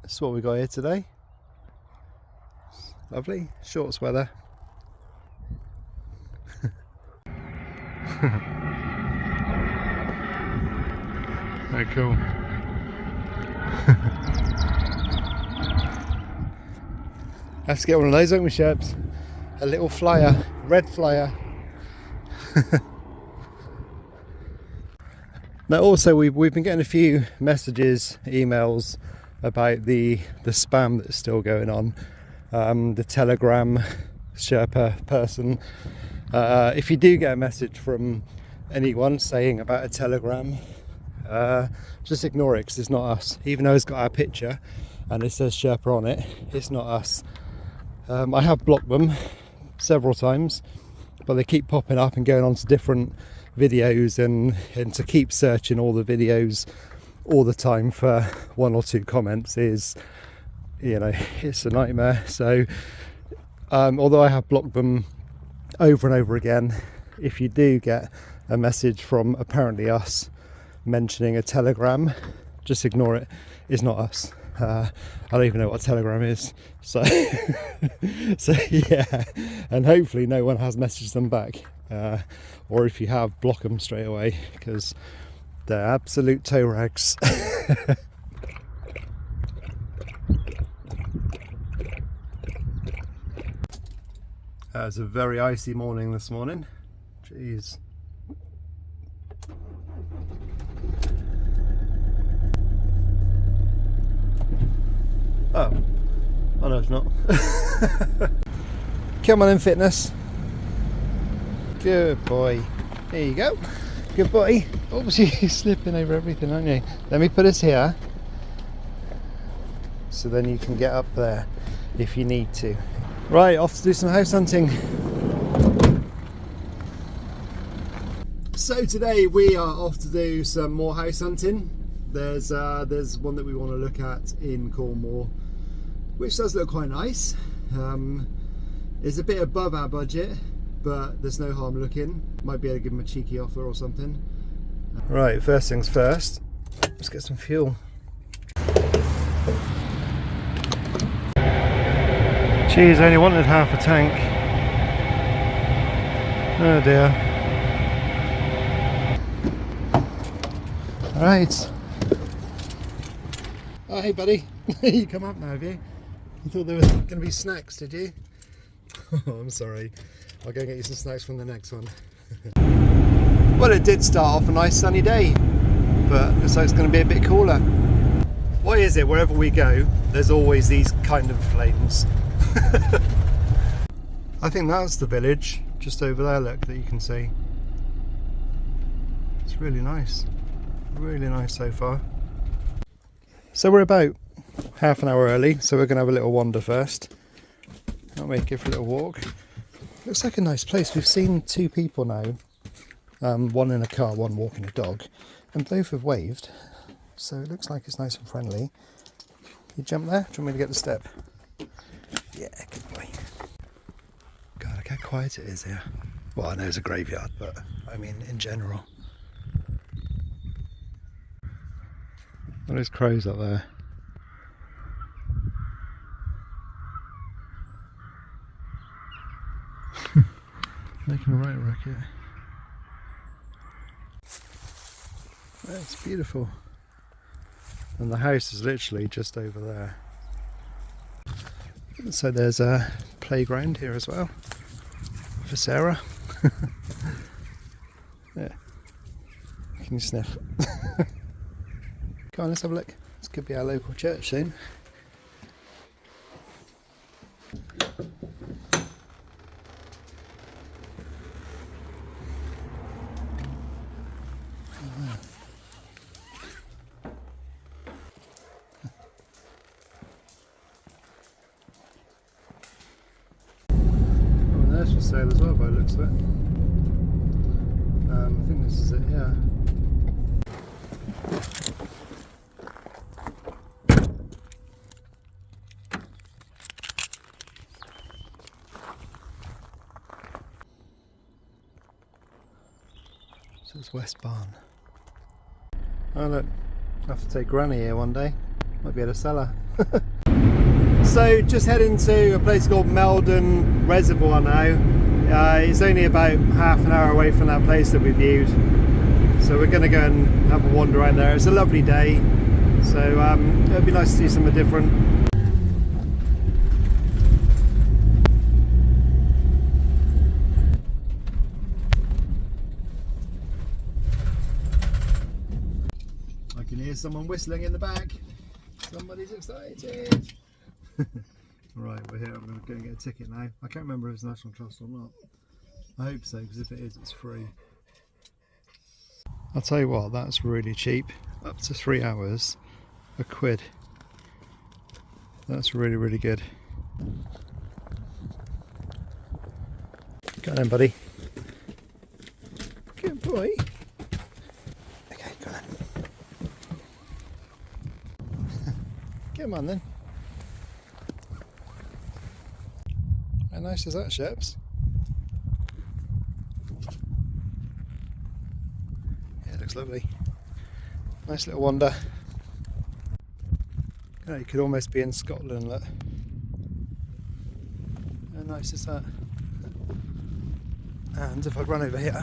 That's what we got here today. Lovely, shorts weather. Very cool. Let's get one of those, don't we, Sherps? A little flyer, red flyer. Now also we've been getting a few messages, emails about the spam that's still going on. The Telegram Sherpa person. If you do get a message from anyone saying about a Telegram, just ignore it, because it's not us. Even though it's got our picture and it says Sherpa on it, it's not us. I have blocked them several times, but they keep popping up and going on to different videos, and to keep searching all the videos all the time for one or two comments is, you know, it's a nightmare. So although I have blocked them over and over again, if you do get a message from apparently us mentioning a Telegram, just ignore it. It's not us. I don't even know what a Telegram is, so so yeah, and hopefully no one has messaged them back, or if you have, block them straight away, because they're absolute toe rags. It's a very icy morning this morning. Jeez. Oh no, it's not. Come on in, fitness. Good boy. There you go. Good boy. Oops, you're slipping over everything, aren't you? Let me put us here, so then you can get up there if you need to. Right, off to do some house hunting. So today we are off to do some more house hunting. There's one that we want to look at in Cornwall, which does look quite nice. It's a bit above our budget, but there's no harm looking. Might be able to give them a cheeky offer or something. Right, first things first, let's get some fuel. Geez, I only wanted half a tank. Oh dear. Right. Oh, hey buddy. You come up now, have you? You thought there was going to be snacks, did you? Oh, I'm sorry. I'll go and get you some snacks from the next one. Well, it did start off a nice sunny day, but looks like it's going to be a bit cooler. Why is it wherever we go, there's always these kind of flames? I think that's the village just over there, look, that you can see. It's really nice so far. So we're about half an hour early, so we're going to have a little wander first. I'll make it for a little walk. Looks like a nice place. We've seen two people now, one in a car, one walking a dog, and both have waved, so it looks like it's nice and friendly. You jump there? Do you want me to get the step? Yeah, good boy. God, look how quiet it is here. Well, I know it's a graveyard, but I mean in general. There's crows up there. Making a right racket. That's beautiful. And the house is literally just over there. So there's a playground here as well for Sarah. Yeah. Can you sniff? Come on, let's have a look. This could be our local church soon. There's for sale as well by the looks of it. I think this is it, yeah. So it's West Barn. Oh look, I have to take Granny here one day. Might be able to sell her. So just heading to a place called Meldon Reservoir now. It's only about half an hour away from that place that we viewed. So we're going to go and have a wander around there. It's a lovely day. So it'll be nice to see something different. I can hear someone whistling in the back. Somebody's excited. Right, we're here. I'm going to go and get a ticket now. I can't remember if it's National Trust or not. I hope so, because if it is, it's free. I'll tell you what, that's really cheap. Up to 3 hours, £1. That's really, really good. Go on then, buddy. Good boy. Okay, go on. Come on then. How nice is that, Sherps? Yeah, it looks lovely. Nice little wander. You know, you could almost be in Scotland, look. How nice is that? And if I run over here,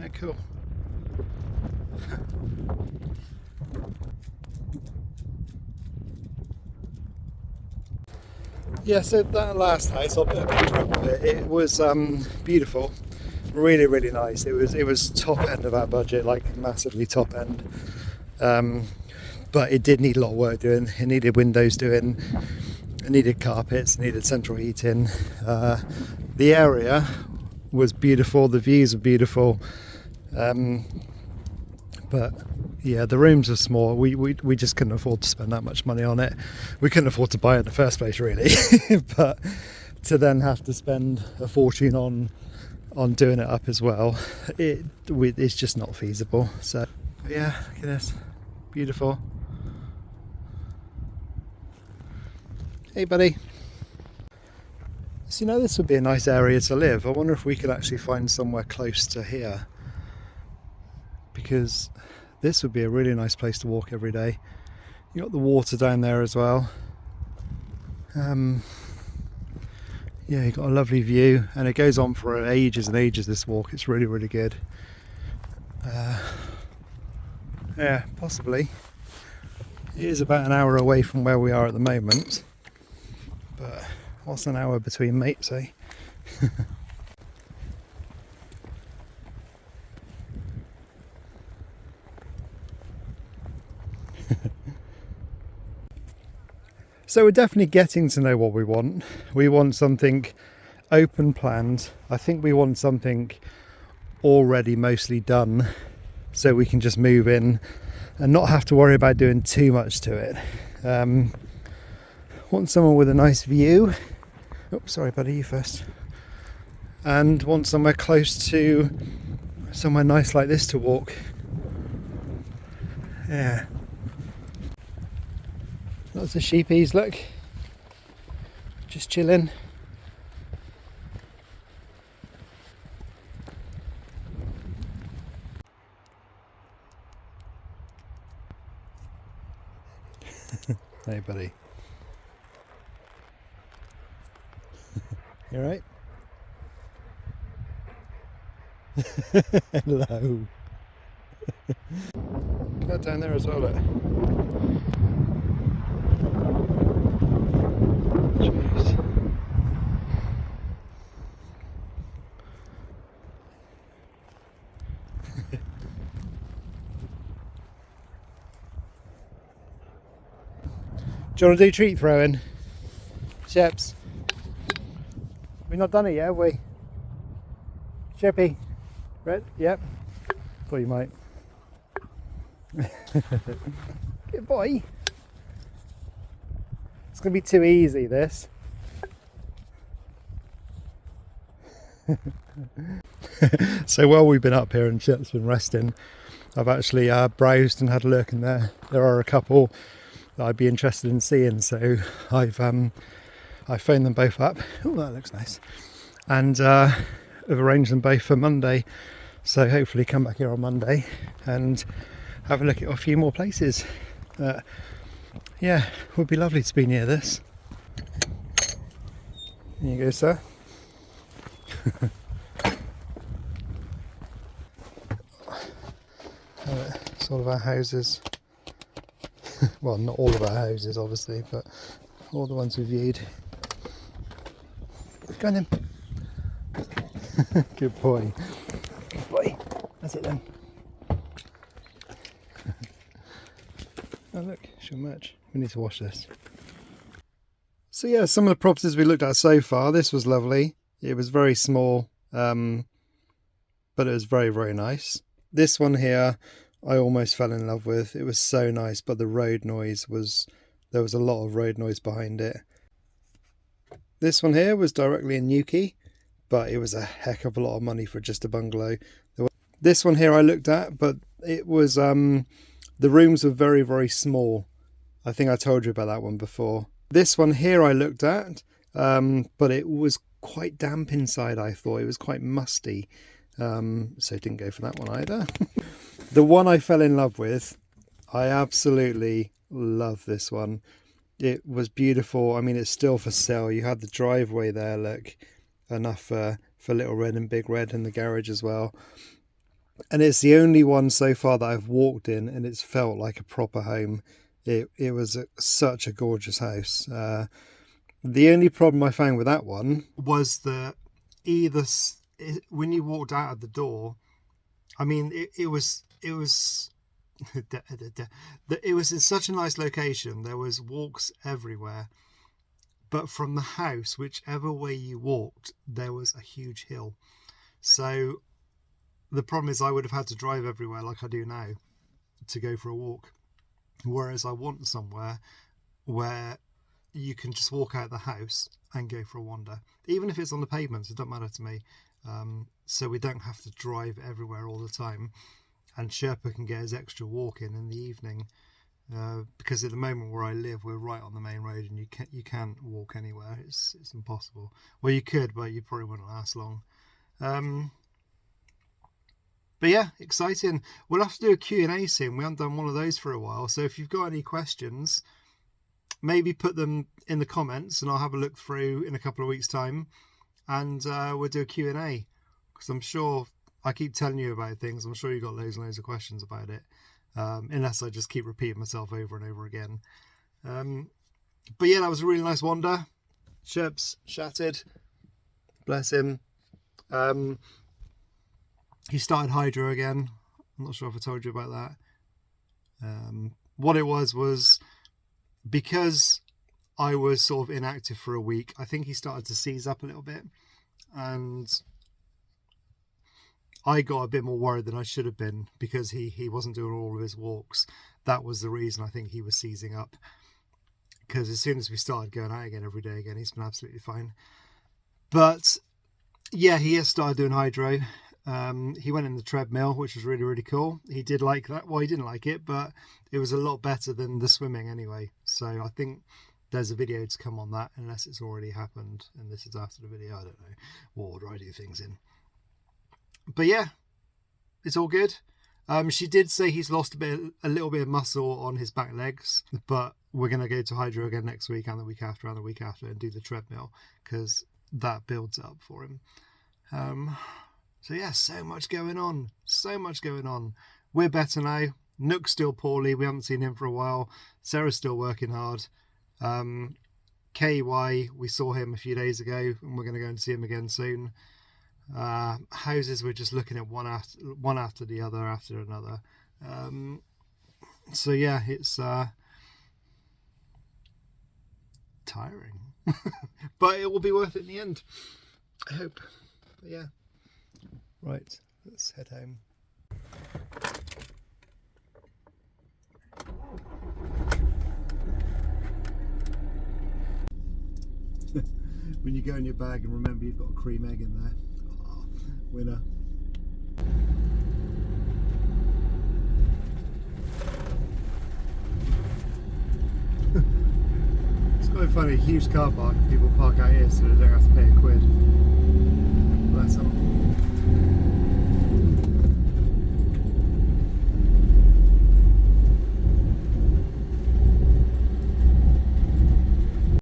how cool. Yeah, so that last house, I'll put a picture up of it. It was beautiful, really, really nice. It was top end of our budget, like massively top end. But it did need a lot of work doing. It needed windows doing. It needed carpets. It needed central heating. The area was beautiful. The views were beautiful. But yeah, the rooms are small. We just couldn't afford to spend that much money on it. We couldn't afford to buy it in the first place, really. But to then have to spend a fortune on doing it up as well, it's just not feasible. So yeah, look at this, beautiful. Hey, buddy. So you know, this would be a nice area to live. I wonder if we could actually find somewhere close to here, because this would be a really nice place to walk every day. You got the water down there as well. Yeah, you got a lovely view, and it goes on for ages and ages, this walk. It's really, really good. Yeah, possibly. It is about an hour away from where we are at the moment, but what's an hour between mates, eh? So we're definitely getting to know what we want. We want something open planned. I think we want something already mostly done, so we can just move in and not have to worry about doing too much to it. Want someone with a nice view. Oh, sorry buddy, you first. And want somewhere close to somewhere nice like this to walk. Yeah. Lots of sheepies, look, just chilling. Hey buddy. You alright? Hello. Got down there as well, look. Jeez. Do you want to do treat throwing? Sheps? We've not done it yet, have we? Sherpy? Red? Yep. Thought you might. Good boy. It's going to be too easy, this. So while we've been up here and Shep's been resting, I've actually browsed and had a look, and there are a couple that I'd be interested in seeing. So I phoned them both up. Oh, that looks nice. And I've arranged them both for Monday So hopefully come back here on Monday and have a look at a few more places. Yeah, would be lovely to be near this. There you go, sir. It's all of our houses. Well, not all of our houses, obviously, but all the ones we viewed. Go on then. Good boy. Good boy. That's it then. Oh look, she'll match. We need to wash this. So yeah, some of the properties we looked at so far, this was lovely. It was very small, but it was very, very nice. This one here, I almost fell in love with. It was so nice, but the road noise was, there was a lot of road noise behind it. This one here was directly in Newquay, but it was a heck of a lot of money for just a bungalow. This one here I looked at, but it was, the rooms were very, very small. I think I told you about that one before. This one here I looked at, but it was quite damp inside, I thought. It was quite musty, so didn't go for that one either. The one I fell in love with, I absolutely love this one. It was beautiful. I mean, it's still for sale. You had the driveway there, look, enough for Little Red and Big Red, and the garage as well. And it's the only one so far that I've walked in and it's felt like a proper home. It was such a gorgeous house. The only problem I found with that one was that when you walked out of the door, I mean, it was it was in such a nice location. There was walks everywhere, but from the house, whichever way you walked, there was a huge hill. So the problem is I would have had to drive everywhere like I do now to go for a walk. Whereas I want somewhere where you can just walk out the house and go for a wander. Even if it's on the pavements, it doesn't matter to me. So we don't have to drive everywhere all the time. And Sherpa can get his extra walk in the evening. Because at the moment where I live, we're right on the main road and you can't walk anywhere. It's impossible. Well, you could, but you probably wouldn't last long. But yeah, exciting. We'll have to do a Q&A soon. We haven't done one of those for a while. So if you've got any questions, maybe put them in the comments and I'll have a look through in a couple of weeks' time. And we'll do a Q&A. Because I'm sure, I keep telling you about things. I'm sure you've got loads and loads of questions about it. Unless I just keep repeating myself over and over again. But yeah, that was a really nice wander. Sherps shattered. Bless him. He started hydro again. I'm not sure if I told you about that. What it was because I was sort of inactive for a week, I think he started to seize up a little bit. And I got a bit more worried than I should have been because he wasn't doing all of his walks. That was the reason I think he was seizing up. Because as soon as we started going out again every day again, he's been absolutely fine. But yeah, he has started doing hydro. He went in the treadmill, which was really, really cool. He did like that. Well, he didn't like it, but it was a lot better than the swimming anyway. So I think there's a video to come on that, unless it's already happened and this is after the video. I don't know what order I do things in. But yeah, it's all good. She did say he's lost a little bit of muscle on his back legs, but we're going to go to hydro again next week and the week after and the week after and do the treadmill because that builds up for him. So yeah, so much going on. We're better now. Nook's still poorly. We haven't seen him for a while. Sarah's still working hard. KY, we saw him a few days ago and we're going to go and see him again soon. Houses, we're just looking at one after the other after another. So yeah, it's tiring. But it will be worth it in the end, I hope. But yeah. Right, let's head home. When you go in your bag and remember you've got a cream egg in there. Oh, winner. It's quite funny, huge car park, people park out here so they don't have to pay £1.